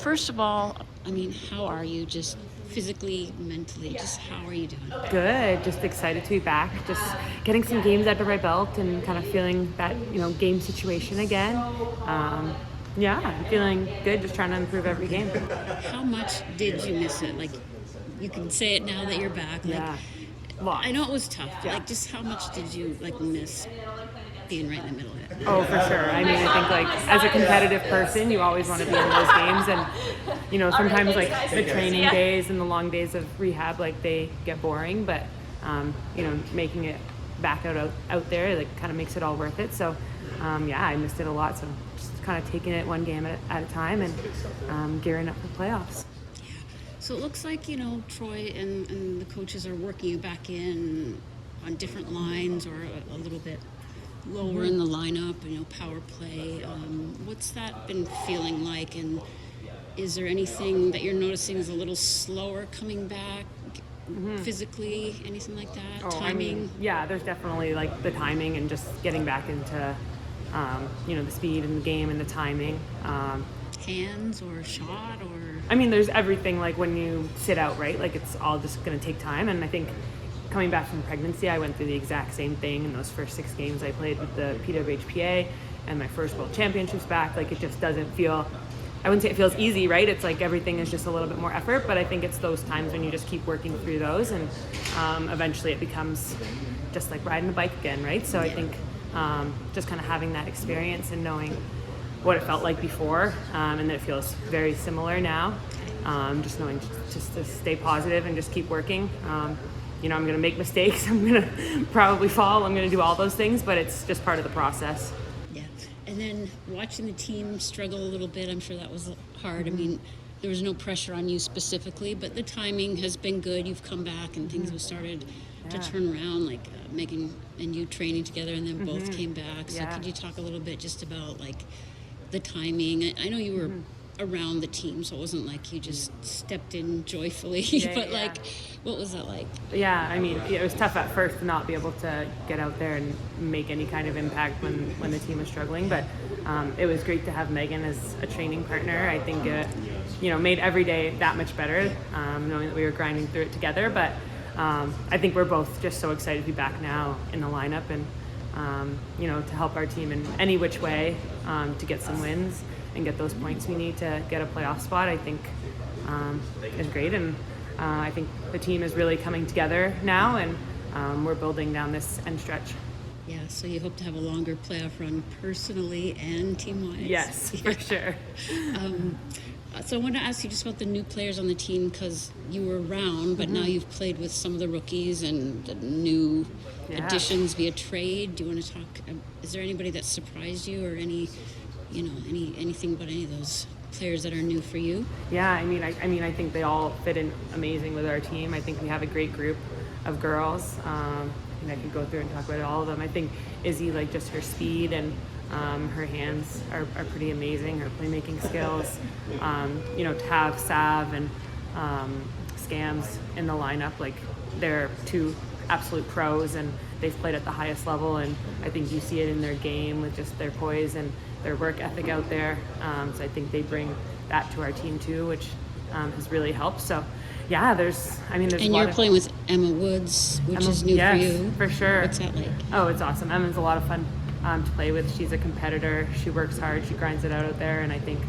first of all, I mean, how are you just physically, mentally? Just how are you doing? Good. Just excited to be back. Just getting some games under my belt and kind of feeling that, game situation again. Yeah, I'm feeling good. Just trying to improve every game. How much did you miss it? Like, you can say it now that you're back. Like, Yeah. I know it was tough. Yeah. Like, just how much did you miss being right in the middle of it? Oh, for sure. I mean, I think as a competitive person, you always want to be in those games, and sometimes the training days and the long days of rehab, they get boring, but making it back out there, kind of makes it all worth it. So, I missed it a lot. So just kind of taking it one game at a time and gearing up for playoffs. So it looks like, Troy and the coaches are working you back in on different lines or a little bit lower in the lineup, power play. What's that been feeling like? And is there anything that you're noticing is a little slower coming back physically, anything like that? Timing? There's definitely the timing and just getting back into, the speed and the game and the timing. Hands or shot or? There's everything when you sit out, right? It's all just going to take time. And I think coming back from pregnancy, I went through the exact same thing in those first 6 games I played with the PWHPA and my first World Championships back. It just doesn't feel, I wouldn't say it feels easy, right? It's everything is just a little bit more effort, but I think it's those times when you just keep working through those and eventually it becomes just like riding a bike again, right? So I think just kind of having that experience and knowing what it felt like before, and that it feels very similar now. Just knowing just to stay positive and just keep working. I'm going to make mistakes. I'm going to probably fall. I'm going to do all those things, but it's just part of the process. Yeah. And then watching the team struggle a little bit, I'm sure that was hard. There was no pressure on you specifically, but the timing has been good. You've come back and things have started to turn around, Megan and you training together and then both came back. So could you talk a little bit just about the timing? I know you were around the team, so it wasn't like you just stepped in joyfully, but what was that like? Yeah, it was tough at first to not be able to get out there and make any kind of impact when the team was struggling, but it was great to have Megan as a training partner. I think it made every day that much better, knowing that we were grinding through it together, but I think we're both just so excited to be back now in the lineup and to help our team in any which way, to get some wins and get those points we need to get a playoff spot, I think is great. And I think the team is really coming together now, and we're building down this end stretch. Yeah, so you hope to have a longer playoff run personally and team-wise. Yes, for sure. So I want to ask you just about the new players on the team, because you were around, but now you've played with some of the rookies and the new additions via trade. Do you want to talk? Is there anybody that surprised you, or anything about any of those players that are new for you? Yeah, I think they all fit in amazing with our team. I think we have a great group of girls. I could go through and talk about all of them. I think Izzy, just her speed and her hands are pretty amazing, her playmaking skills. To have Sav and Scams in the lineup, they're 2 absolute pros, and they've played at the highest level, and I think you see it in their game with just their poise and their work ethic out there. So I think they bring that to our team too, which has really helped. So there's and you're playing with Emma Woods, which is new for you. For sure. What's that like? Oh, it's awesome. Emma's a lot of fun to play with. She's a competitor. She works hard. She grinds it out there, and I think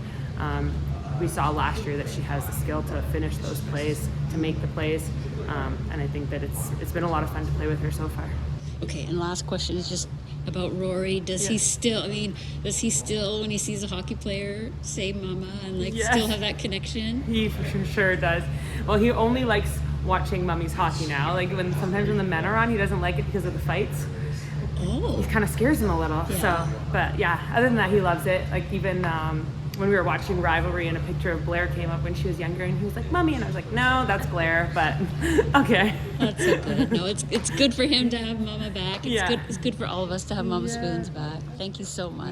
we saw last year that she has the skill to finish those plays, to make the plays, and I think that it's been a lot of fun to play with her so far. Okay, and last question is just about Rory. Does he still, when he sees a hockey player, say mama and still have that connection? He for sure does. Well, he only likes watching Mummy's hockey now. Sometimes when the men are on, he doesn't like it because of the fights. Oh. It kind of scares him a little. Yeah. So, but other than that, he loves it. Even when we were watching Rivalry and a picture of Blair came up when she was younger, and he was like, Mommy, and I was like, no, that's Blair, but okay. That's so good. No, it's good for him to have Mama back. It's good for all of us to have Mama Spoons back. Thank you so much.